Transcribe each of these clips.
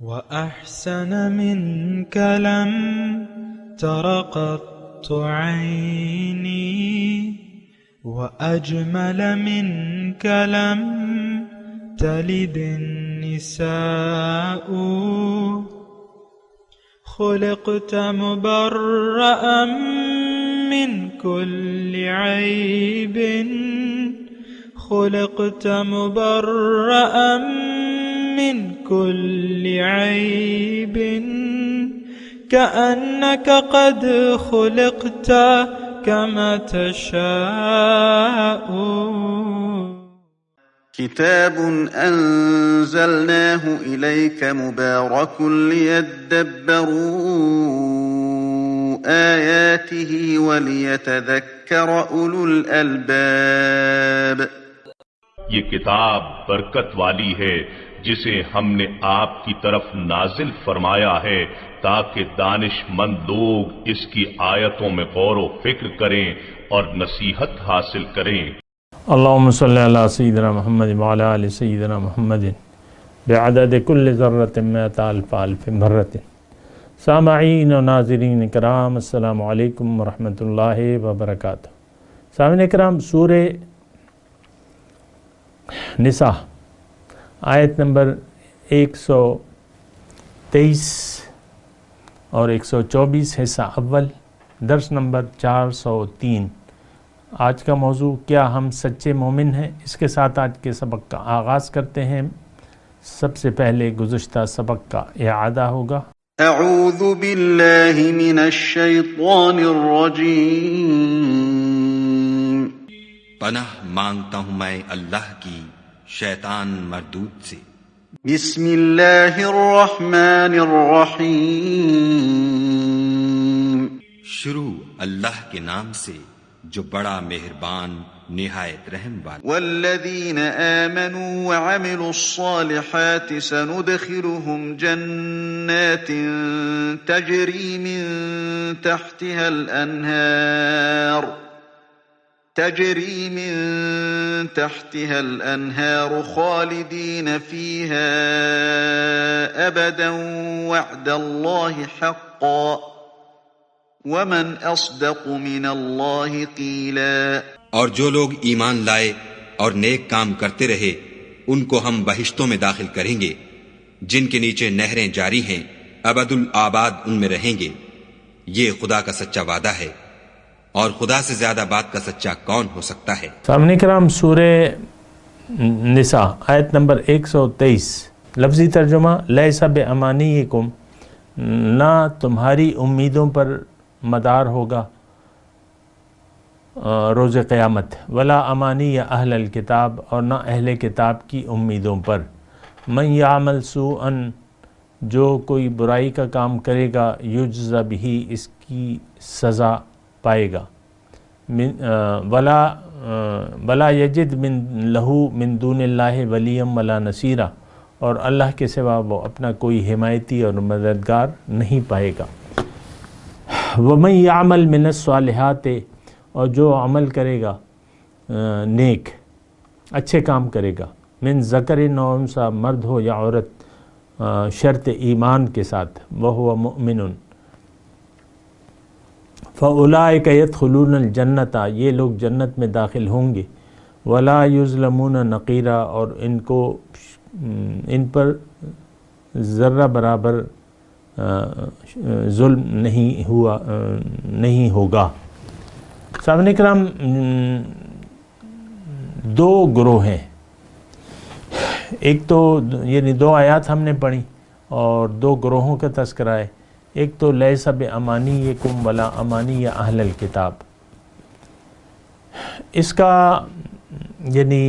وأحسن منك لم تر قط عيني وأجمل منك لم تلد النساء خلقت مبرأ من كل عيب خلقت مبرأ من كل عيب كأنك قد خلقت كما تشاء كتاب أنزلناه إليك مبارك ليدبروا آياته وليتذكر أولو الألباب یہ کتاب برکت والی ہے جسے ہم نے آپ کی طرف نازل فرمایا ہے تاکہ دانش مند لوگ اس کی آیتوں میں غور و فکر کریں اور نصیحت حاصل کریں۔ اللہم صلی علی سیدنا محمد وعلی آل سیدنا محمد بعدد کل ذرۃ مئۃ الف الف مرۃ۔ سامعین و ناظرین کرام، السلام علیکم ورحمۃ اللہ وبرکاتہ۔ سامعین کرام، سورہ نساء آیت نمبر 123 اور 124 حصہ اول، درس نمبر 403۔ آج کا موضوع کیا ہم سچے مومن ہیں؟ اس کے ساتھ آج کے سبق کا آغاز کرتے ہیں۔ سب سے پہلے گزشتہ سبق کا اعادہ ہوگا۔ اعوذ باللہ من الشیطان الرجیم، پناہ مانگتا ہوں میں اللہ کی شیطان مردود سے۔ بسم اللہ الرحمن الرحیم، شروع اللہ کے نام سے جو بڑا مہربان نہایت رحم والا۔ والذین آمنوا وعملوا الصالحات سندخلهم جنات تجری من تحتها الأنهار خالدین فیها ابدا وعد اللہ حقا ومن اصدق من اللہ قیلا۔ اور جو لوگ ایمان لائے اور نیک کام کرتے رہے ان کو ہم بہشتوں میں داخل کریں گے جن کے نیچے نہریں جاری ہیں، ابد الآباد ان میں رہیں گے۔ یہ خدا کا سچا وعدہ ہے، اور خدا سے زیادہ بات کا سچا کون ہو سکتا ہے؟ سامعین کرام، سورہ نساء آیت نمبر 123، لفظی ترجمہ: لیس بامانیکم، نہ تمہاری امیدوں پر مدار ہوگا روز قیامت، ولا امانی یا اہل الکتاب، اور نہ اہل کتاب کی امیدوں پر۔ من یعمل سوءا، جو کوئی برائی کا کام کرے گا، یجز بہ، اس کی سزا پائے گا، ولا یجد من لہو من دون اللہ ولیم ولا نصیرا، اور اللہ کے سوا وہ اپنا کوئی حمایتی اور مددگار نہیں پائے گا۔ ومن یعمل من الصالحات، اور جو عمل کرے گا نیک اچھے کام کرے گا، من ذکر و انثی، مرد ہو یا عورت، شرط ایمان کے ساتھ، وہو مؤمن، فاولئک یدخلون الجنۃ، یہ لوگ جنت میں داخل ہوں گے، ولا یظلمون نقیرا، اور ان پر ذرہ برابر ظلم نہیں ہوگا۔ سامعین کرام، دو گروہ ہیں، ایک تو یعنی دو آیات ہم نے پڑھی اور دو گروہوں کا تذکرہ ہے۔ ایک تو لیس بامانیکم ولا امانی اہل الکتاب، اس کا یعنی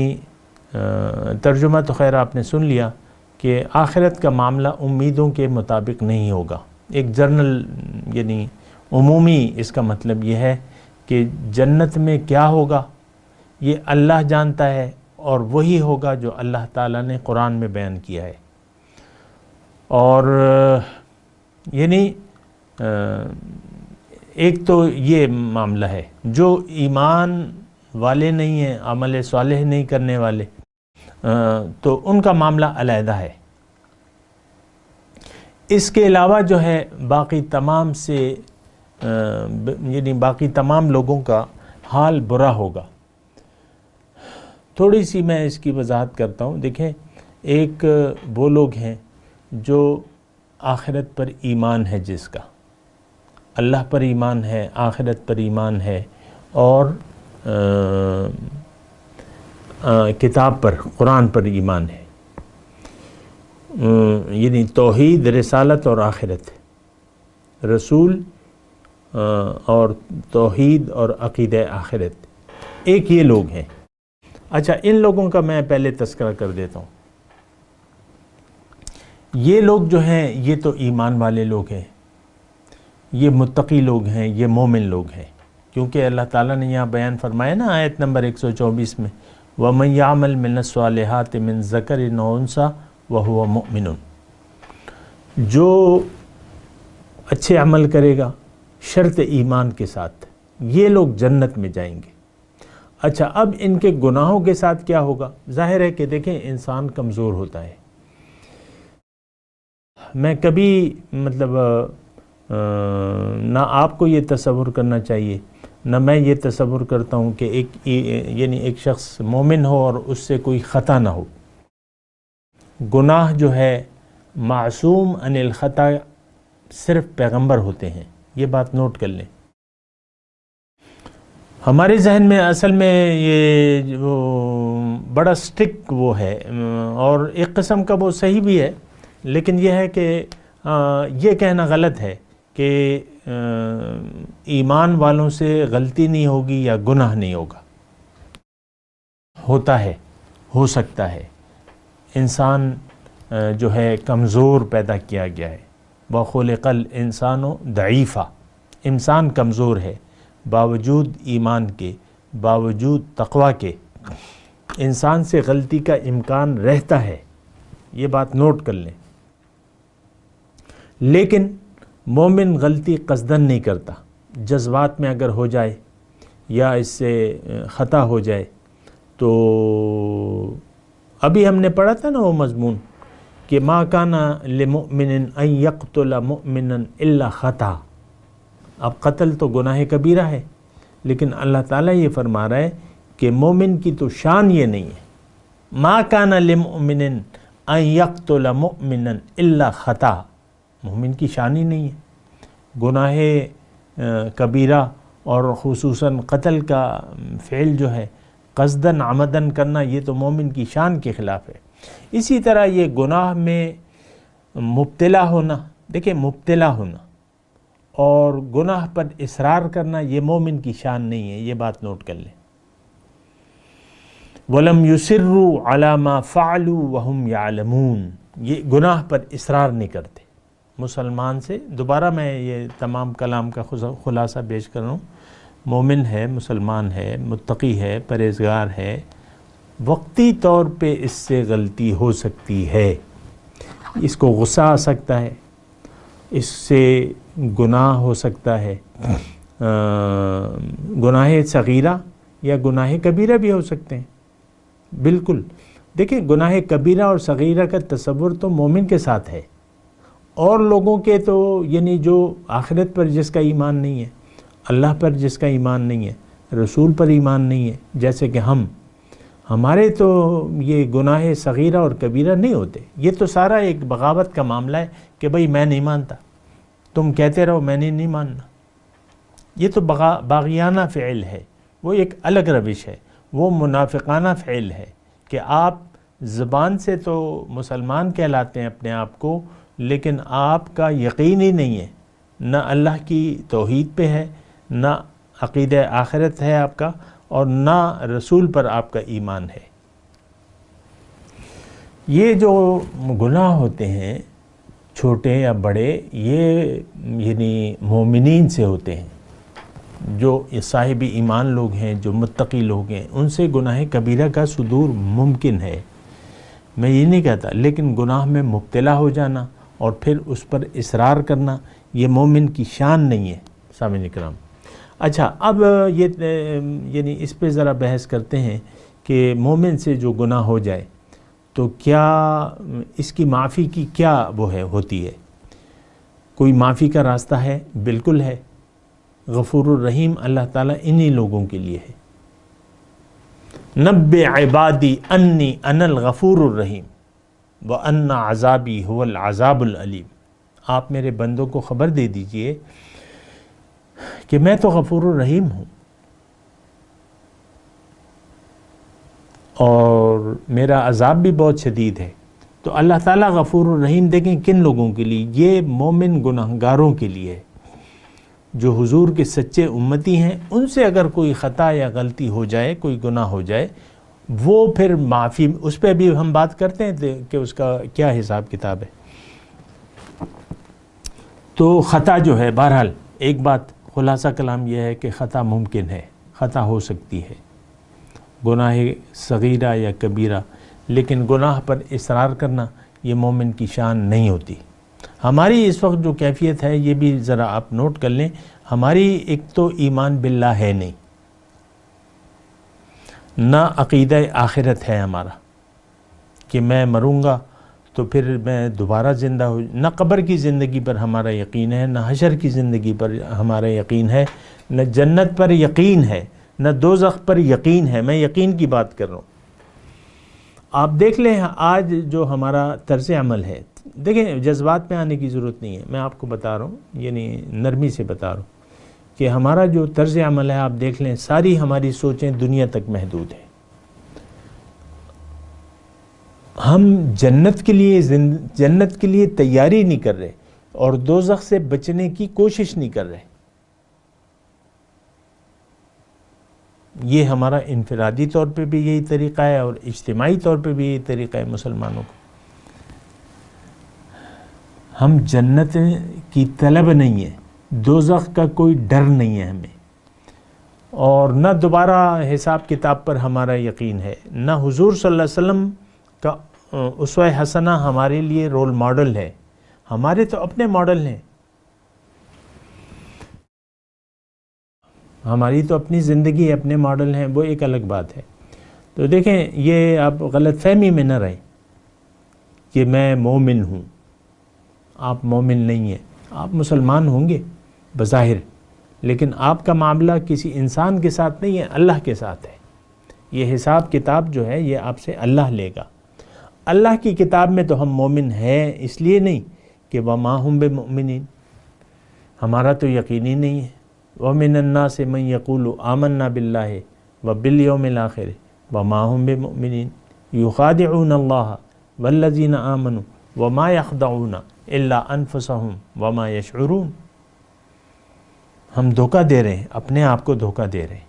ترجمہ تو خیر آپ نے سن لیا کہ آخرت کا معاملہ امیدوں کے مطابق نہیں ہوگا۔ ایک جنرل یعنی عمومی اس کا مطلب یہ ہے کہ جنت میں کیا ہوگا یہ اللہ جانتا ہے، اور وہی ہوگا جو اللہ تعالیٰ نے قرآن میں بیان کیا ہے۔ اور یعنی ایک تو یہ معاملہ ہے، جو ایمان والے نہیں ہیں، عمل صالح نہیں کرنے والے، تو ان کا معاملہ علیحدہ ہے۔ اس کے علاوہ جو ہے باقی تمام سے یعنی باقی تمام لوگوں کا حال برا ہوگا۔ تھوڑی سی میں اس کی وضاحت کرتا ہوں۔ دیکھیں، ایک وہ لوگ ہیں جو آخرت پر ایمان ہے، جس کا اللہ پر ایمان ہے، آخرت پر ایمان ہے، اور کتاب پر، قرآن پر ایمان ہے، یعنی توحید، رسالت اور آخرت، رسول اور توحید اور عقیدہ آخرت، ایک یہ لوگ ہیں۔ اچھا، ان لوگوں کا میں پہلے تذکرہ کر دیتا ہوں۔ یہ لوگ جو ہیں یہ تو ایمان والے لوگ ہیں، یہ متقی لوگ ہیں، یہ مومن لوگ ہیں، کیونکہ اللہ تعالیٰ نے یہاں بیان فرمایا نا آیت نمبر 124 میں، وَمَن يَعْمَلْ مِنَ الصَّالِحَاتِ مِن ذَكَرٍ أَوْ أُنثَىٰ وَهُوَ مُؤْمِنٌ، جو اچھے عمل کرے گا شرط ایمان کے ساتھ، یہ لوگ جنت میں جائیں گے۔ اچھا، اب ان کے گناہوں کے ساتھ کیا ہوگا؟ ظاہر ہے کہ دیکھیں انسان کمزور ہوتا ہے۔ میں کبھی مطلب نہ آپ کو یہ تصور کرنا چاہیے، نہ میں یہ تصور کرتا ہوں کہ ایک شخص مومن ہو اور اس سے کوئی خطا نہ ہو۔ گناہ جو ہے معصوم عن الخطا صرف پیغمبر ہوتے ہیں، یہ بات نوٹ کر لیں۔ ہمارے ذہن میں اصل میں یہ وہ بڑا سٹک وہ ہے، اور ایک قسم کا وہ صحیح بھی ہے، لیکن یہ ہے کہ یہ کہنا غلط ہے کہ ایمان والوں سے غلطی نہیں ہوگی یا گناہ نہیں ہوگا۔ ہوتا ہے، ہو سکتا ہے۔ انسان جو ہے کمزور پیدا کیا گیا ہے، وَخُلِقَ الْإِنسَانُ ضَعِيفًا، انسان کمزور ہے، باوجود ایمان کے، باوجود تقوی کے انسان سے غلطی کا امکان رہتا ہے، یہ بات نوٹ کر لیں۔ لیکن مومن غلطی قصدن نہیں کرتا، جذبات میں اگر ہو جائے یا اس سے خطا ہو جائے تو ابھی ہم نے پڑھا تھا نا وہ مضمون کہ ما کان لمؤمن ان یقتل مؤمنا الا خطا۔ اب قتل تو گناہ کبیرہ ہے، لیکن اللہ تعالیٰ یہ فرما رہا ہے کہ مومن کی تو شان یہ نہیں ہے، ما کان لمؤمن ان یقتل مؤمنا الا خطا، مومن کی شان ہی نہیں ہے۔ گناہ کبیرہ اور خصوصاً قتل کا فعل جو ہے قصدن عمدن کرنا، یہ تو مومن کی شان کے خلاف ہے۔ اسی طرح یہ گناہ میں مبتلا ہونا، دیکھیں مبتلا ہونا اور گناہ پر اصرار کرنا یہ مومن کی شان نہیں ہے، یہ بات نوٹ کر لیں۔ وَلَمْ يُصِرُّوا عَلَى مَا فَعَلُوا وَهُمْ يَعْلَمُونَ، یہ گناہ پر اصرار نہیں کرتے۔ مسلمان سے دوبارہ میں یہ تمام کلام کا خلاصہ پیش کر رہا ہوں، مومن ہے، مسلمان ہے، متقی ہے، پرہیزگار ہے، وقتی طور پہ اس سے غلطی ہو سکتی ہے، اس کو غصہ آ سکتا ہے، اس سے گناہ ہو سکتا ہے، گناہ صغیرہ یا گناہ کبیرہ بھی ہو سکتے ہیں۔ بالکل، دیکھیں گناہ کبیرہ اور صغیرہ کا تصور تو مومن کے ساتھ ہے، اور لوگوں کے تو یعنی جو آخرت پر جس کا ایمان نہیں ہے، اللہ پر جس کا ایمان نہیں ہے، رسول پر ایمان نہیں ہے، جیسے کہ ہمارے تو یہ گناہ صغیرہ اور کبیرہ نہیں ہوتے، یہ تو سارا ایک بغاوت کا معاملہ ہے کہ بھئی میں نہیں مانتا، تم کہتے رہو میں نے نہیں ماننا، یہ تو باغیانہ فعل ہے، وہ ایک الگ روش ہے، وہ منافقانہ فعل ہے کہ آپ زبان سے تو مسلمان کہلاتے ہیں اپنے آپ کو، لیکن آپ کا یقین ہی نہیں ہے، نہ اللہ کی توحید پہ ہے، نہ عقیدہ آخرت ہے آپ کا، اور نہ رسول پر آپ کا ایمان ہے۔ یہ جو گناہ ہوتے ہیں چھوٹے یا بڑے، یہ یعنی مومنین سے ہوتے ہیں، جو صاحب ایمان لوگ ہیں، جو متقی لوگ ہیں، ان سے گناہ کبیرہ کا صدور ممکن ہے، میں یہ نہیں کہتا، لیکن گناہ میں مبتلا ہو جانا اور پھر اس پر اصرار کرنا یہ مومن کی شان نہیں ہے۔ سامعین کرام، اچھا اب یہ یعنی اس پہ ذرا بحث کرتے ہیں کہ مومن سے جو گناہ ہو جائے تو کیا اس کی معافی کی کیا وہ ہے ہوتی ہے۔ کوئی معافی کا راستہ ہے؟ بالکل ہے۔ غفور الرحیم اللہ تعالیٰ انہی لوگوں کے لیے ہے۔ نبّ عبادی انی انا الغفور الرحیم وان عذابی هو العذاب العلیم۔ آپ میرے بندوں کو خبر دے دیجئے کہ میں تو غفور الرحیم ہوں اور میرا عذاب بھی بہت شدید ہے۔ تو اللہ تعالیٰ غفور الرحیم دیکھیں کن لوگوں کے لیے؟ یہ مومن گناہگاروں کے لیے ہے، جو حضور کے سچے امتی ہیں۔ ان سے اگر کوئی خطا یا غلطی ہو جائے، کوئی گناہ ہو جائے، وہ پھر معافی، اس پہ بھی ہم بات کرتے ہیں کہ اس کا کیا حساب کتاب ہے۔ تو خطا جو ہے، بہرحال ایک بات خلاصہ کلام یہ ہے کہ خطا ممکن ہے، خطا ہو سکتی ہے، گناہ صغیرہ یا کبیرہ، لیکن گناہ پر اصرار کرنا یہ مومن کی شان نہیں ہوتی۔ ہماری اس وقت جو کیفیت ہے یہ بھی ذرا آپ نوٹ کر لیں، ہماری ایک تو ایمان باللہ ہے نہیں، نہ عقیدہ آخرت ہے ہمارا کہ میں مروں گا تو پھر میں دوبارہ زندہ ہو، نہ قبر کی زندگی پر ہمارا یقین ہے، نہ حشر کی زندگی پر ہمارا یقین ہے، نہ جنت پر یقین ہے، نہ دوزخ پر یقین ہے۔ میں یقین کی بات کر رہا ہوں۔ آپ دیکھ لیں آج جو ہمارا طرز عمل ہے، دیکھیں جذبات میں آنے کی ضرورت نہیں ہے، میں آپ کو بتا رہا ہوں، یعنی نرمی سے بتا رہا ہوں کہ ہمارا جو طرز عمل ہے، آپ دیکھ لیں ساری ہماری سوچیں دنیا تک محدود ہیں۔ ہم جنت کے لیے تیاری نہیں کر رہے اور دوزخ سے بچنے کی کوشش نہیں کر رہے۔ یہ ہمارا انفرادی طور پہ بھی یہی طریقہ ہے اور اجتماعی طور پہ بھی یہی طریقہ ہے مسلمانوں کو۔ ہم جنت کی طلب نہیں ہے، دوزخ کا کوئی ڈر نہیں ہے ہمیں، اور نہ دوبارہ حساب کتاب پر ہمارا یقین ہے، نہ حضور صلی اللہ علیہ وسلم کا اسوہ حسنہ ہمارے لیے رول ماڈل ہے۔ ہمارے تو اپنے ماڈل ہیں، ہماری تو اپنی زندگی اپنے ماڈل ہیں، وہ ایک الگ بات ہے۔ تو دیکھیں یہ آپ غلط فہمی میں نہ رہیں کہ میں مومن ہوں۔ آپ مومن نہیں ہیں، آپ مسلمان ہوں گے بظاہر، لیکن آپ کا معاملہ کسی انسان کے ساتھ نہیں ہے، اللہ کے ساتھ ہے۔ یہ حساب کتاب جو ہے یہ آپ سے اللہ لے گا۔ اللہ کی کتاب میں تو ہم مومن ہیں اس لیے نہیں کہ وَمَا هُمْ بِمُؤْمِنِينَ، ہمارا تو یقینی نہیں ہے۔ وَمِنَ النَّاسِ مَن يَقُولُ آمَنَّا بِاللَّهِ وَبِالْيَوْمِ الْآخِرِ وَمَا هُمْ بِمُؤْمِنِينَ يُخَادِعُونَ اللَّهَ وَالَّذِينَ آمَنُوا وَمَا يَخْدَعُونَ إِلَّا أَنفُسَهُمْ وَمَا يَشْعُرُونَ۔ ہم دھوکہ دے رہے ہیں، اپنے آپ کو دھوکہ دے رہے ہیں۔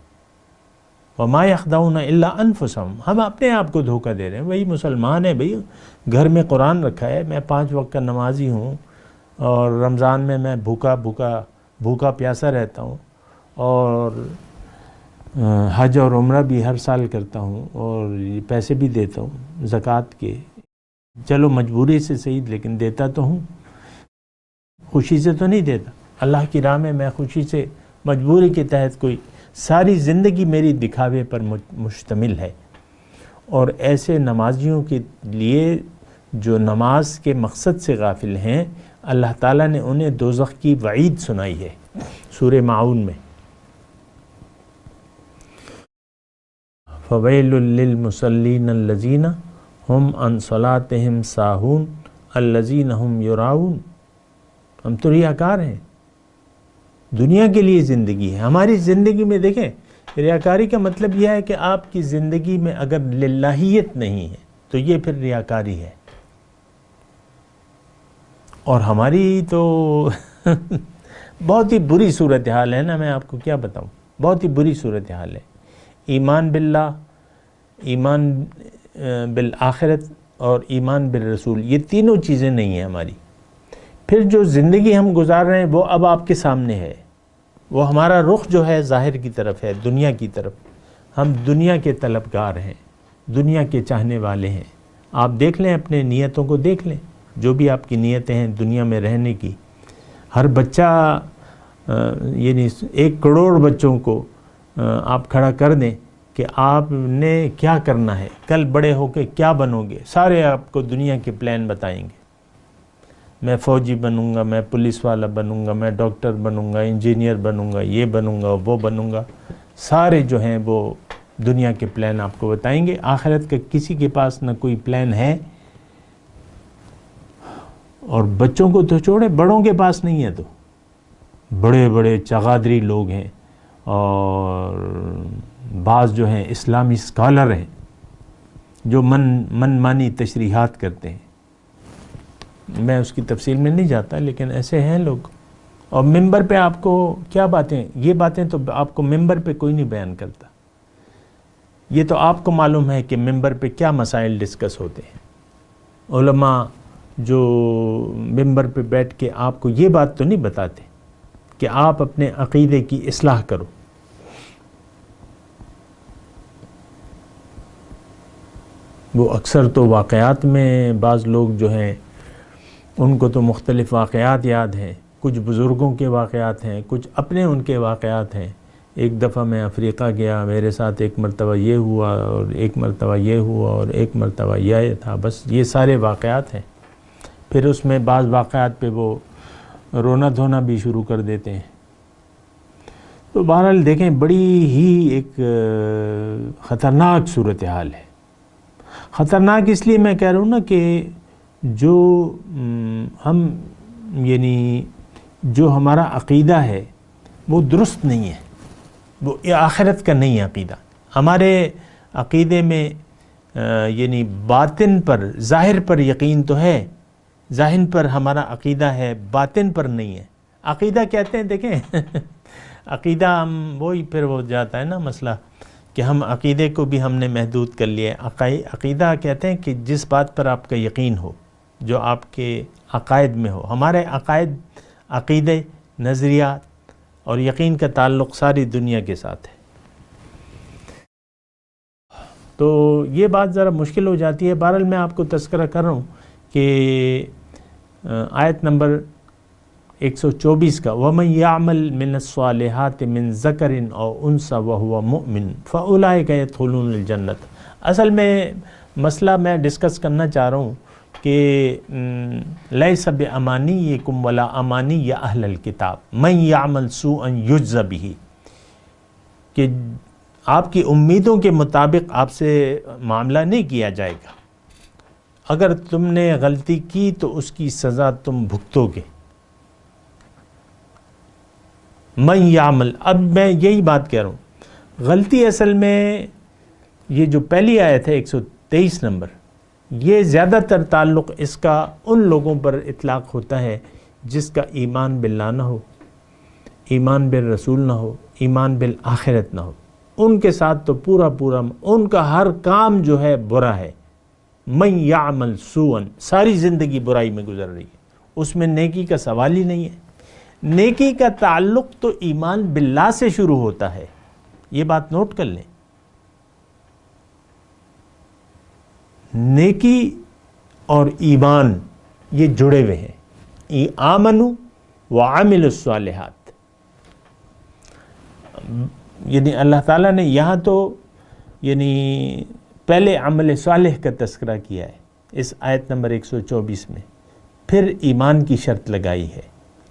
وَمَا يَخْدَعُونَ إِلَّا أَنفُسَهُمْ، ہم اپنے آپ کو دھوکہ دے رہے ہیں۔ وہی مسلمان ہے بھئی، گھر میں قرآن رکھا ہے، میں 5 وقت کا نمازی ہوں، اور رمضان میں میں بھوکا پیاسا رہتا ہوں، اور حج اور عمرہ بھی ہر سال کرتا ہوں، اور پیسے بھی دیتا ہوں زکوٰۃ کے، چلو مجبوری سے صحیح لیکن دیتا تو ہوں، خوشی سے تو نہیں دیتا۔ اللہ کی راہ میں میں خوشی سے، مجبوری کے تحت، کوئی ساری زندگی میری دکھاوے پر مشتمل ہے۔ اور ایسے نمازیوں کے لیے جو نماز کے مقصد سے غافل ہیں، اللہ تعالیٰ نے انہیں دوزخ کی وعید سنائی ہے سورہ ماعون میں۔ فَوَيْلٌ لِّلْمُصَلِّينَ الَّذِينَ هُمْ عَنْ صَلَاتِهِمْ سَاهُونَ الَّذِينَ هُمْ يُرَاؤُونَ۔ ہم تو ریاکار ہیں، دنیا کے لیے زندگی ہے ہماری۔ زندگی میں دیکھیں ریاکاری کا مطلب یہ ہے کہ آپ کی زندگی میں اگر للہیت نہیں ہے تو یہ پھر ریاکاری ہے۔ اور ہماری تو بہت ہی بری صورتحال ہے نا، میں آپ کو کیا بتاؤں، بہت ہی بری صورتحال ہے۔ ایمان باللہ، ایمان بالآخرت اور ایمان بالرسول، یہ تینوں چیزیں نہیں ہیں ہماری۔ پھر جو زندگی ہم گزار رہے ہیں وہ اب آپ کے سامنے ہے، وہ ہمارا رخ جو ہے ظاہر کی طرف ہے، دنیا کی طرف۔ ہم دنیا کے طلبگار ہیں، دنیا کے چاہنے والے ہیں۔ آپ دیکھ لیں اپنے نیتوں کو، دیکھ لیں جو بھی آپ کی نیتیں ہیں دنیا میں رہنے کی۔ ہر بچہ، یعنی 1 کروڑ بچوں کو آپ کھڑا کر دیں کہ آپ نے کیا کرنا ہے، کل بڑے ہو کے کیا بنو گے، سارے آپ کو دنیا کے پلان بتائیں گے۔ میں فوجی بنوں گا، میں پولیس والا بنوں گا، میں ڈاکٹر بنوں گا، انجینئر بنوں گا، یہ بنوں گا، وہ بنوں گا، سارے جو ہیں وہ دنیا کے پلان آپ کو بتائیں گے۔ آخرت کا کسی کے پاس نہ کوئی پلان ہے، اور بچوں کو تو چھوڑے، بڑوں کے پاس نہیں ہے۔ تو بڑے بڑے چغادری لوگ ہیں، اور بعض جو ہیں اسلامی اسکالر ہیں جو من مانی تشریحات کرتے ہیں، میں اس کی تفصیل میں نہیں جاتا، لیکن ایسے ہیں لوگ۔ اور ممبر پہ آپ کو کیا باتیں، یہ باتیں تو آپ کو ممبر پہ کوئی نہیں بیان کرتا، یہ تو آپ کو معلوم ہے کہ ممبر پہ کیا مسائل ڈسکس ہوتے ہیں۔ علماء جو ممبر پہ بیٹھ کے آپ کو یہ بات تو نہیں بتاتے کہ آپ اپنے عقیدے کی اصلاح کرو۔ وہ اکثر تو واقعات میں، بعض لوگ جو ہیں ان کو تو مختلف واقعات یاد ہیں، کچھ بزرگوں کے واقعات ہیں، کچھ اپنے ان کے واقعات ہیں۔ ایک دفعہ میں افریقہ گیا، میرے ساتھ ایک مرتبہ یہ ہوا، اور ایک مرتبہ یہ ہوا، اور ایک مرتبہ یہ تھا، بس یہ سارے واقعات ہیں۔ پھر اس میں بعض واقعات پہ وہ رونا دھونا بھی شروع کر دیتے ہیں۔ تو بہرحال دیکھیں، بڑی ہی ایک خطرناک صورتحال ہے۔ خطرناک اس لیے میں کہہ رہا ہوں نا کہ جو ہم یعنی جو ہمارا عقیدہ ہے وہ درست نہیں ہے، وہ آخرت کا نہیں ہے عقیدہ۔ ہمارے عقیدے میں یعنی باطن پر، ظاہر پر یقین تو ہے، ظاہر پر ہمارا عقیدہ ہے، باطن پر نہیں ہے۔ عقیدہ کہتے ہیں، دیکھیں عقیدہ ہم وہی پھر ہو جاتا ہے نا مسئلہ کہ ہم عقیدے کو بھی ہم نے محدود کر لیا ہے۔ عقیدہ کہتے ہیں کہ جس بات پر آپ کا یقین ہو، جو آپ کے عقائد میں ہو۔ ہمارے عقیدے، نظریات اور یقین کا تعلق ساری دنیا کے ساتھ ہے۔ تو یہ بات ذرا مشکل ہو جاتی ہے۔ بہرحال میں آپ کو تذکرہ کر رہا ہوں کہ آیت نمبر 124 کا وَمَنْ يَعْمَلْ مِنَ الصَّالِحَاتِ مِنْ ذَكَرٍ أَوْ أُنْثَىٰ وَهُوَ مُؤْمِنٌ فَأُولَٰئِكَ يَدْخُلُونَ الْجَنَّةَ۔ اصل میں مسئلہ میں ڈسکس کرنا چاہ رہا ہوں کہ لَيْسَ بِأَمَانِيِّكُمْ وَلَا أَمَانِيَّ أَهْلَ الْكِتَابِ مَنْ يَعْمَلْ سُوءًا يُجْزَ بِهِ، کہ آپ کی امیدوں کے مطابق آپ سے معاملہ نہیں کیا جائے گا۔ اگر تم نے غلطی کی تو اس کی سزا تم بھگتو گے۔ من یعمل، اب میں یہی بات کہہ رہا ہوں، غلطی اصل میں یہ جو پہلی آیت ہے 123 نمبر، یہ زیادہ تر تعلق اس کا ان لوگوں پر اطلاق ہوتا ہے جس کا ایمان باللہ نہ ہو، ایمان بالرسول نہ ہو، ایمان بالآخرت نہ ہو۔ ان کے ساتھ تو پورا ان کا ہر کام جو ہے برا ہے۔ من یعمل سوءً، ساری زندگی برائی میں گزر رہی ہے، اس میں نیکی کا سوال ہی نہیں ہے۔ نیکی کا تعلق تو ایمان باللہ سے شروع ہوتا ہے، یہ بات نوٹ کر لیں۔ نیکی اور ایمان یہ جڑے ہوئے ہیں، آمنوا وعملوا الصالحات، یعنی اللہ تعالیٰ نے یہاں تو یعنی پہلے عمل صالح کا تذکرہ کیا ہے اس آیت نمبر 124 میں، پھر ایمان کی شرط لگائی ہے،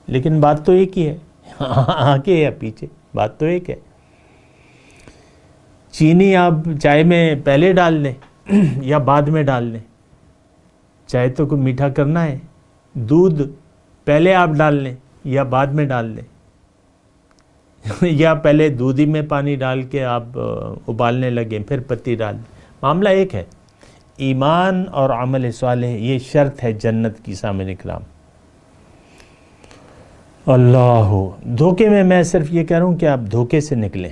لیکن بات تو ایک ہی ہے، آگے یا پیچھے بات تو ایک ہے۔ چینی آپ چائے میں پہلے ڈال لیں یا بعد میں ڈال لیں، چائے تو کوئی میٹھا کرنا ہے۔ دودھ پہلے آپ ڈال لیں یا بعد میں ڈال لیں، یا پہلے دودھ ہی میں پانی ڈال کے آپ ابالنے لگیں پھر پتی ڈال دیں، معاملہ ایک ہے۔ ایمان اور عمل صالح یہ شرط ہے جنت کی، سامعین کرام۔ اللہ دھوکے میں صرف یہ کہہ رہا ہوں کہ آپ دھوکے سے نکلیں۔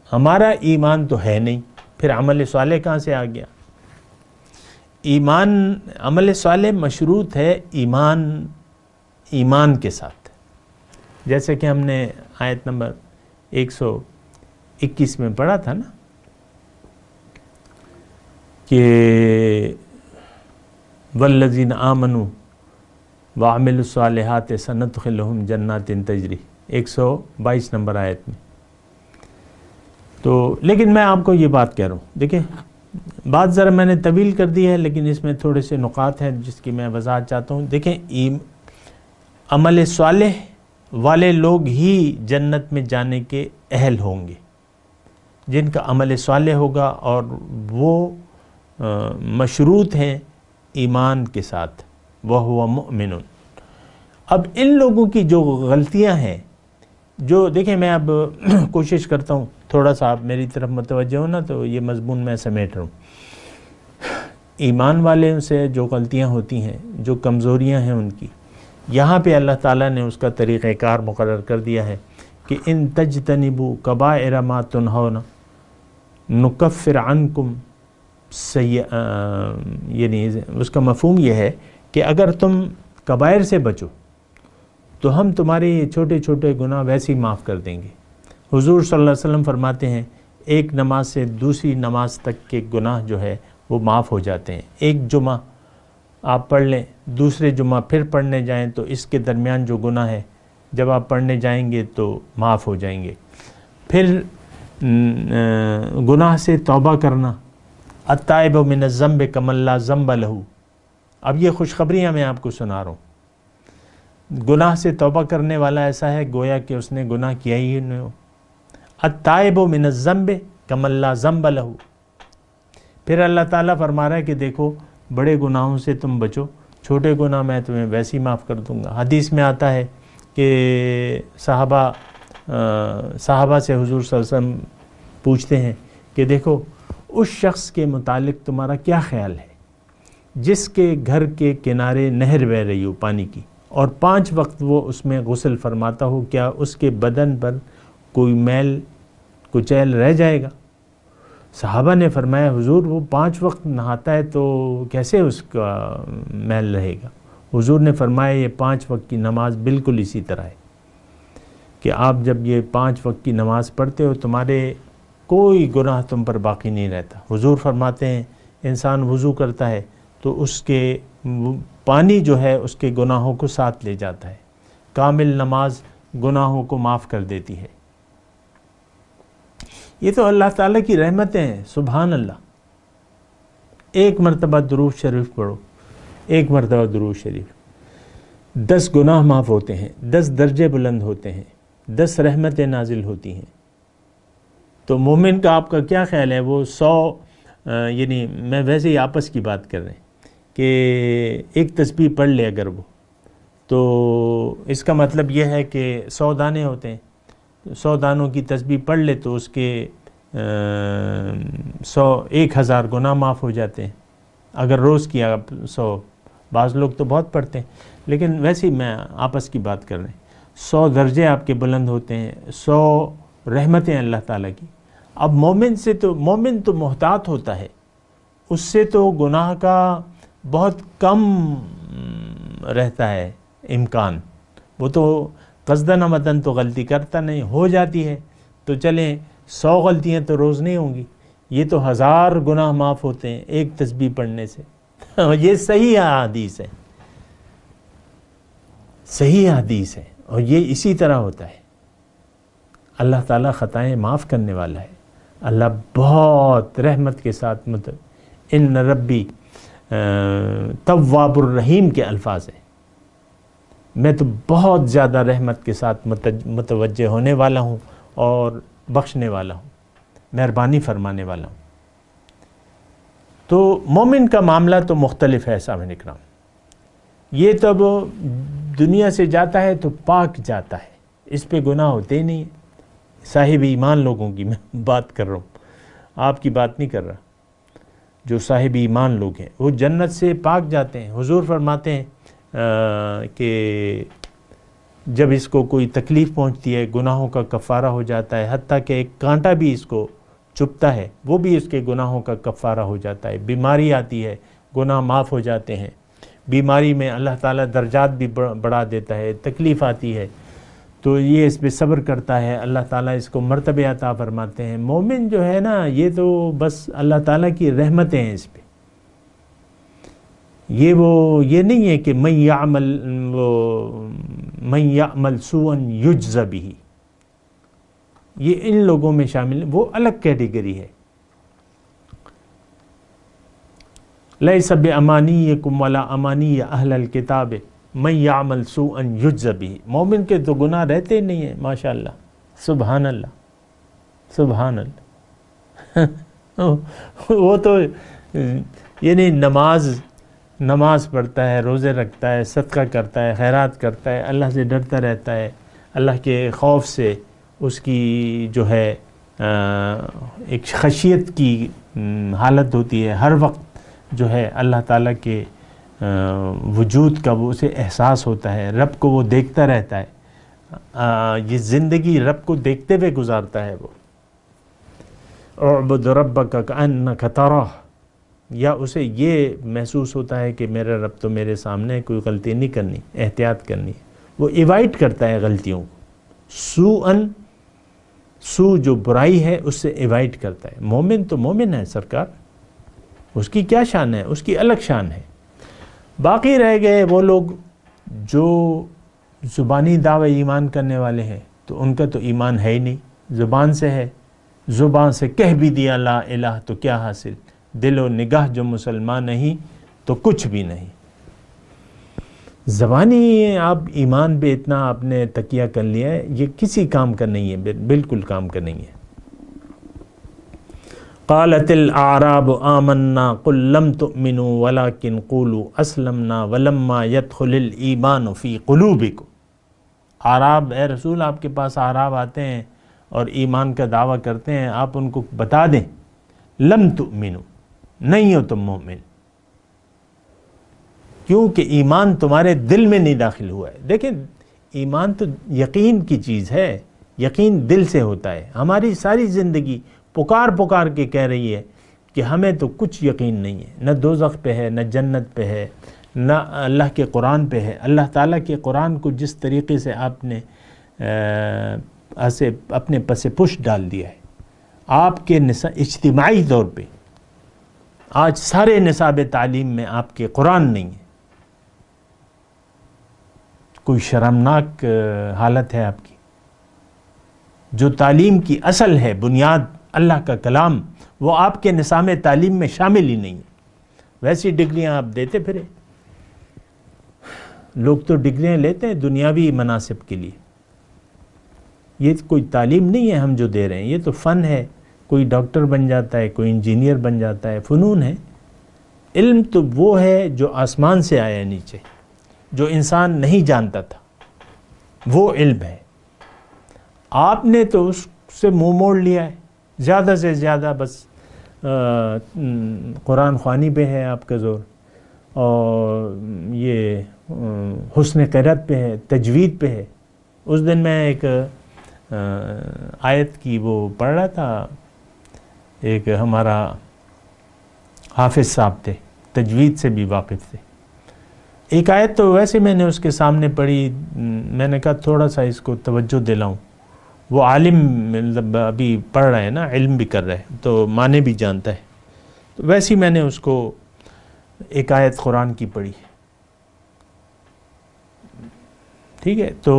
ہمارا ایمان تو ہے نہیں، پھر عمل صالح کہاں سے آ گیا؟ ایمان، عمل صالح مشروط ہے ایمان کے ساتھ، جیسے کہ ہم نے آیت نمبر 121 میں پڑھا تھا نا کہ والذین آمنوا وعملوا الصالحات سندخلہم جنات تجری، 122 نمبر آیت میں۔ تو لیکن میں آپ کو یہ بات کہہ رہا ہوں، دیکھیں بات ذرا میں نے طویل کر دی ہے، لیکن اس میں تھوڑے سے نقاط ہیں جس کی میں وضاحت چاہتا ہوں۔ دیکھیں، عمل صالح والے لوگ ہی جنت میں جانے کے اہل ہوں گے، جن کا عمل صالح ہوگا اور وہ مشروط ہیں ایمان کے ساتھ، وَهُوَ مُؤْمِنٌ۔ اب ان لوگوں کی جو غلطیاں ہیں، جو دیکھیں میں اب کوشش کرتا ہوں تھوڑا سا آپ میری طرف متوجہ ہو نا، تو یہ مضمون میں سمیٹ رہا ہوں۔ ایمان والے سے جو غلطیاں ہوتی ہیں، جو کمزوریاں ہیں ان کی، یہاں پہ اللہ تعالیٰ نے اس کا طریقہ کار مقرر کر دیا ہے کہ ان تجتنبوا کبائر ما تنہون نکفر عنکم یعنی اس کا مفہوم یہ ہے کہ اگر تم کبائر سے بچو تو ہم تمہارے چھوٹے چھوٹے گناہ ویسے ہی معاف کر دیں گے۔ حضور صلی اللہ علیہ وسلم فرماتے ہیں ایک نماز سے دوسری نماز تک کے گناہ جو ہے وہ معاف ہو جاتے ہیں۔ ایک جمعہ آپ پڑھ لیں، دوسرے جمعہ پھر پڑھنے جائیں تو اس کے درمیان جو گناہ ہے جب آپ پڑھنے جائیں گے تو معاف ہو جائیں گے۔ پھر گناہ سے توبہ کرنا، التائب من الذنب کمن لا ذنب لہ۔ اب یہ خوشخبریاں میں آپ کو سنا رہا ہوں۔ گناہ سے توبہ کرنے والا ایسا ہے گویا کہ اس نے گناہ کیا ہی نہیں ہو۔ التائب من الذنب کمن لا ذنب لہ۔ پھر اللہ تعالیٰ فرما رہا ہے کہ دیکھو بڑے گناہوں سے تم بچو، چھوٹے گناہ میں تمہیں ویسے ہی معاف کر دوں گا۔ حدیث میں آتا ہے کہ صحابہ سے حضور صلی اللہ علیہ وسلم پوچھتے ہیں کہ دیکھو اس شخص کے متعلق تمہارا کیا خیال ہے جس کے گھر کے کنارے نہر بہہ رہی ہو پانی کی، اور 5 وقت وہ اس میں غسل فرماتا ہو، کیا اس کے بدن پر کوئی میل کچیل رہ جائے گا؟ صحابہ نے فرمایا حضور وہ 5 وقت نہاتا ہے تو کیسے اس کا میل رہے گا؟ حضور نے فرمایا یہ 5 وقت کی نماز بالکل اسی طرح ہے کہ آپ جب یہ 5 وقت کی نماز پڑھتے ہو تمہارے کوئی گناہ تم پر باقی نہیں رہتا۔ حضور فرماتے ہیں انسان وضو کرتا ہے تو اس کے پانی جو ہے اس کے گناہوں کو ساتھ لے جاتا ہے۔ کامل نماز گناہوں کو معاف کر دیتی ہے۔ یہ تو اللہ تعالیٰ کی رحمتیں ہیں، سبحان اللہ۔ ایک مرتبہ درود شریف پڑھو، ایک مرتبہ درود شریف، 10 گناہ معاف ہوتے ہیں، 10 درجے بلند ہوتے ہیں، 10 رحمتیں نازل ہوتی ہیں۔ تو مومن کا آپ کا کیا خیال ہے؟ وہ 100 یعنی میں ویسے ہی آپس کی بات کر رہے ہیں کہ ایک تسبیح پڑھ لے اگر وہ، تو اس کا مطلب یہ ہے کہ 100 دانے ہوتے ہیں، 100 دانوں کی تسبیح پڑھ لے تو اس کے 1000 گناہ معاف ہو جاتے ہیں۔ اگر روز کیا 100، بعض لوگ تو بہت پڑھتے ہیں، لیکن ویسے ہی میں آپس کی بات کر رہے ہیں، 100 درجے آپ کے بلند ہوتے ہیں، 100 رحمتیں اللہ تعالیٰ کی۔ اب مومن تو محتاط ہوتا ہے، اس سے تو گناہ کا بہت کم رہتا ہے امکان، وہ تو قصدن عمدن تو غلطی کرتا نہیں، ہو جاتی ہے تو چلیں 100 غلطیاں تو روز نہیں ہوں گی، یہ تو 1000 گناہ معاف ہوتے ہیں ایک تسبیح پڑھنے سے۔ یہ صحیح حدیث ہے، صحیح حدیث ہے، اور یہ اسی طرح ہوتا ہے۔ اللہ تعالیٰ خطائیں معاف کرنے والا ہے، اللہ بہت رحمت کے ساتھ ان ربی تواب الرحیم کے الفاظ ہیں، میں تو بہت زیادہ رحمت کے ساتھ متوجہ ہونے والا ہوں اور بخشنے والا ہوں، مہربانی فرمانے والا ہوں۔ تو مومن کا معاملہ تو مختلف ہے سامعین اکرام، یہ تو اب دنیا سے جاتا ہے تو پاک جاتا ہے، اس پہ گناہ ہوتے ہی نہیں ہیں۔ صاحب ایمان لوگوں کی میں بات کر رہا ہوں، آپ کی بات نہیں کر رہا۔ جو صاحب ایمان لوگ ہیں وہ جنت سے پاک جاتے ہیں۔ حضور فرماتے ہیں کہ جب اس کو کوئی تکلیف پہنچتی ہے گناہوں کا کفارہ ہو جاتا ہے، حتیٰ کہ ایک کانٹا بھی اس کو چبھتا ہے وہ بھی اس کے گناہوں کا کفارہ ہو جاتا ہے۔ بیماری آتی ہے گناہ معاف ہو جاتے ہیں، بیماری میں اللہ تعالیٰ درجات بھی بڑھا دیتا ہے، تکلیف آتی ہے تو یہ اس پہ صبر کرتا ہے، اللہ تعالیٰ اس کو مرتبے عطا فرماتے ہیں۔ مومن جو ہے نا یہ تو بس اللہ تعالیٰ کی رحمتیں ہیں اس پہ، یہ نہیں ہے کہ من یعمل سوءا یجز بہ، یہ ان لوگوں میں شامل، وہ الگ کیٹیگری ہے۔ لیس بامانیکم ولا امانی اہل الکتاب من یعمل سوءا یجز بہ. مومن کے تو گناہ رہتے ہی نہیں ہیں. ماشاء اللہ، سبحان اللہ، سبحان اللہ. وہ تو یعنی نماز پڑھتا ہے، روزے رکھتا ہے، صدقہ کرتا ہے، خیرات کرتا ہے، اللہ سے ڈرتا رہتا ہے، اللہ کے خوف سے اس کی جو ہے ایک خشیت کی حالت ہوتی ہے. ہر وقت جو ہے اللہ تعالیٰ کے وجود کا وہ اسے احساس ہوتا ہے، رب کو وہ دیکھتا رہتا ہے. یہ زندگی رب کو دیکھتے ہوئے گزارتا ہے. وہ اعبد ربک کأنک تراہ، یا اسے یہ محسوس ہوتا ہے کہ میرا رب تو میرے سامنے، کوئی غلطی نہیں کرنی، احتیاط کرنی. وہ ایوائڈ کرتا ہے غلطیوں کو. سو جو برائی ہے اس سے ایوائڈ کرتا ہے. مومن تو مومن ہے سرکار، اس کی کیا شان ہے، اس کی الگ شان ہے. باقی رہ گئے وہ لوگ جو زبانی دعوی ایمان کرنے والے ہیں، تو ان کا تو ایمان ہے ہی نہیں، زبان سے ہے، زبان سے کہہ بھی دیا لا الہ تو کیا حاصل، دل و نگاہ جو مسلمان نہیں تو کچھ بھی نہیں. زبانی آپ ایمان پہ اتنا آپ نے تکیہ کر لیا ہے، یہ کسی کام کا نہیں ہے، بالکل کام کا نہیں ہے. قالت الاعراب آمنا قل لم تؤمنوا ولكن قولوا اسلمنا ولما يدخل الایمان فی قلوبکم. اعراب، اے رسول آپ کے پاس اعراب آتے ہیں اور ایمان کا دعویٰ کرتے ہیں، آپ ان کو بتا دیں لم تؤمنوا، نہیں ہو تم مومن، کیونکہ ایمان تمہارے دل میں نہیں داخل ہوا ہے. دیکھیں ایمان تو یقین کی چیز ہے، یقین دل سے ہوتا ہے. ہماری ساری زندگی پکار کے کہہ رہی ہے کہ ہمیں تو کچھ یقین نہیں ہے، نہ دوزخ پہ ہے، نہ جنت پہ ہے، نہ اللہ کے قرآن پہ ہے. اللہ تعالیٰ کے قرآن کو جس طریقے سے آپ نے اپنے پس پش ڈال دیا ہے، آپ کے اجتماعی طور پہ آج سارے نصاب تعلیم میں آپ کے قرآن نہیں ہے. کوئی شرمناک حالت ہے آپ کی. جو تعلیم کی اصل ہے، بنیاد اللہ کا کلام، وہ آپ کے نظام تعلیم میں شامل ہی نہیں ہے. ویسی ڈگریاں آپ دیتے پھرے. لوگ تو ڈگریاں لیتے ہیں دنیاوی مناسب کے لیے. یہ کوئی تعلیم نہیں ہے ہم جو دے رہے ہیں، یہ تو فن ہے. کوئی ڈاکٹر بن جاتا ہے، کوئی انجینئر بن جاتا ہے، فنون ہے. علم تو وہ ہے جو آسمان سے آیا نیچے، جو انسان نہیں جانتا تھا، وہ علم ہے. آپ نے تو اس سے منہ موڑ لیا ہے. زیادہ سے زیادہ بس قرآن خوانی پہ ہے آپ کا زور، اور یہ حسن قرأت پہ ہے، تجوید پہ ہے. اس دن میں ایک آیت کی وہ پڑھ رہا تھا، ایک ہمارا حافظ صاحب تھے، تجوید سے بھی واقف تھے. ایک آیت تو ویسے میں نے اس کے سامنے پڑھی، میں نے کہا تھوڑا سا اس کو توجہ دلاؤں. وہ عالم مطلب ابھی پڑھ رہا ہے نا، علم بھی کر رہا ہے تو معنی بھی جانتا ہے. تو ویسے ہی میں نے اس کو ایک آیت قرآن کی پڑھی. ٹھیک ہے، تو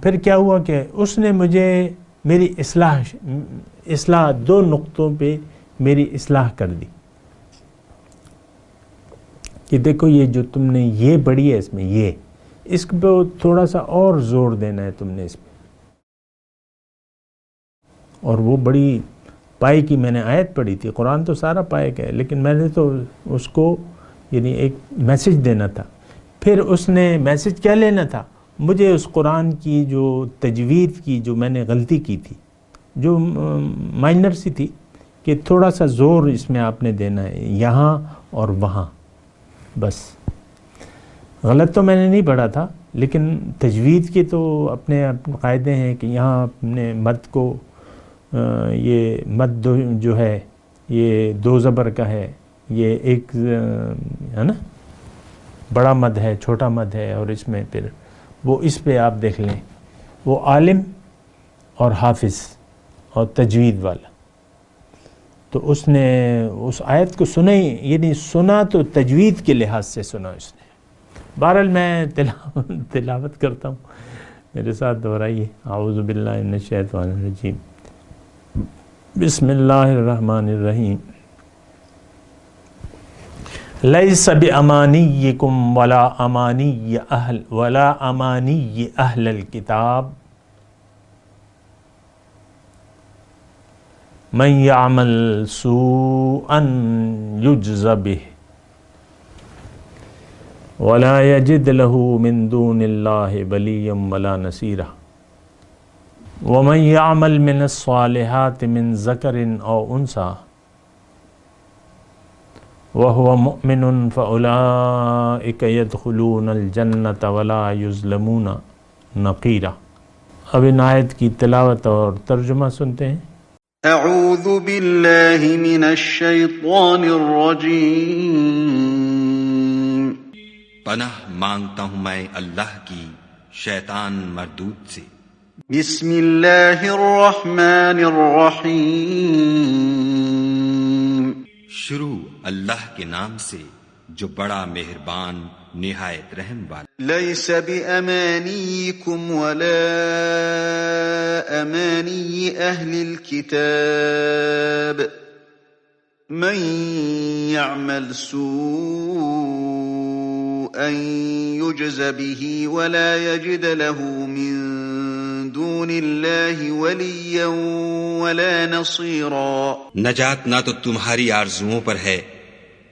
پھر کیا ہوا کہ اس نے مجھے میری اصلاح 2 نقطوں پہ میری اصلاح کر دی کہ دیکھو یہ جو تم نے یہ پڑھی ہے، اس میں اس پہ تھوڑا سا اور زور دینا ہے تم نے اس پہ. اور وہ بڑی پائے کی میں نے آیت پڑھی تھی. قرآن تو سارا پائے کا ہے، لیکن میں نے تو اس کو یعنی ایک میسج دینا تھا. پھر اس نے میسج کیا لینا تھا، مجھے اس قرآن کی جو تجوید کی جو میں نے غلطی کی تھی، جو مائنر سی تھی، کہ تھوڑا سا زور اس میں آپ نے دینا ہے یہاں اور وہاں. بس غلط تو میں نے نہیں پڑھا تھا، لیکن تجوید کے تو اپنے قاعدے ہیں کہ یہاں اپنے مد کو یہ مد جو ہے یہ 2 زبر کا ہے، یہ ایک ہے نا بڑا مد ہے، چھوٹا مد ہے. اور اس میں پھر وہ اس پہ آپ دیکھ لیں، وہ عالم اور حافظ اور تجوید والا، تو اس نے اس آیت کو سنا ہی، یعنی سنا تو تجوید کے لحاظ سے سنا اس نے. بہرحال میں تلاوت کرتا ہوں، میرے ساتھ دہرائیے. اعوذ باللہ من الشیطان الرجیم، بسم اللہ الرحمن الرحیم. لیس بامانیکم ولا امانی اہل الکتاب من یعمل سوءا یجز بہ ولا یجد له من دون اللہ ولیا ولا نصیرا ومن یعمل من الصالحات من ذکر او انثی وهو مؤمن فأولئك يدخلون الجنة ولا يظلمون نقیرا۔ اب ان آیت کی تلاوت اور ترجمہ سنتے ہیں۔ اعوذ باللہ من الشیطان الرجیم۔ پناہ مانگتا ہوں میں اللہ کی شیطان مردود سے۔ بسم اللہ الرحمن الرحیم۔ شروع اللہ کے نام سے جو بڑا مہربان نہایت رحم والا۔ لیس بأمانیکم ولا امانی اہل الكتاب من يعمل سوءا يجز به ولا يجد له من دون اللہ ولیا ولا نصیرا۔ نجات نہ تو تمہاری آرزوؤں پر ہے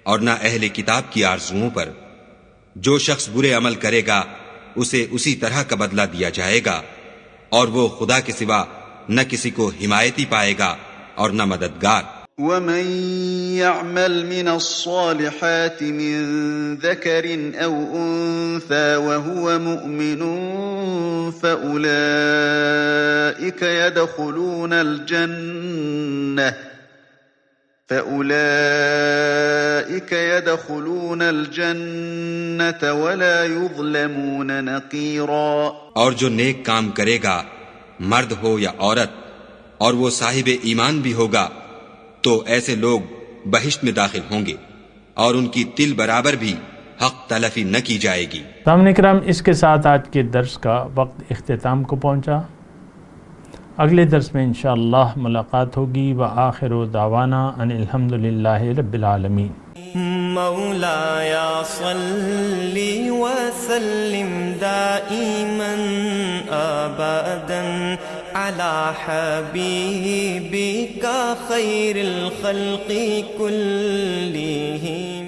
اور نہ اہل کتاب کی آرزوؤں پر۔ جو شخص برے عمل کرے گا اسے اسی طرح کا بدلہ دیا جائے گا، اور وہ خدا کے سوا نہ کسی کو حمایتی پائے گا اور نہ مددگار۔ ومن يعمل من الصالحات من ذكر أو أنثى وهو مؤمن فأولئك يدخلون الجنة ولا يظلمون نقيرا۔ اور جو نیک کام کرے گا، مرد ہو یا عورت، اور وہ صاحب ایمان بھی ہوگا، تو ایسے لوگ بہشت میں داخل ہوں گے اور ان کی تل برابر بھی حق تلفی نہ کی جائے گی۔ سامعین کرام، اس کے ساتھ آج کے درس کا وقت اختتام کو پہنچا۔ اگلے درس میں انشاءاللہ ملاقات ہوگی۔ وآخر دعوانا ان الحمدللہ رب العالمین۔ مولاي صل وسلم دائما ابدا على حبيبك خير الخلق كلهم۔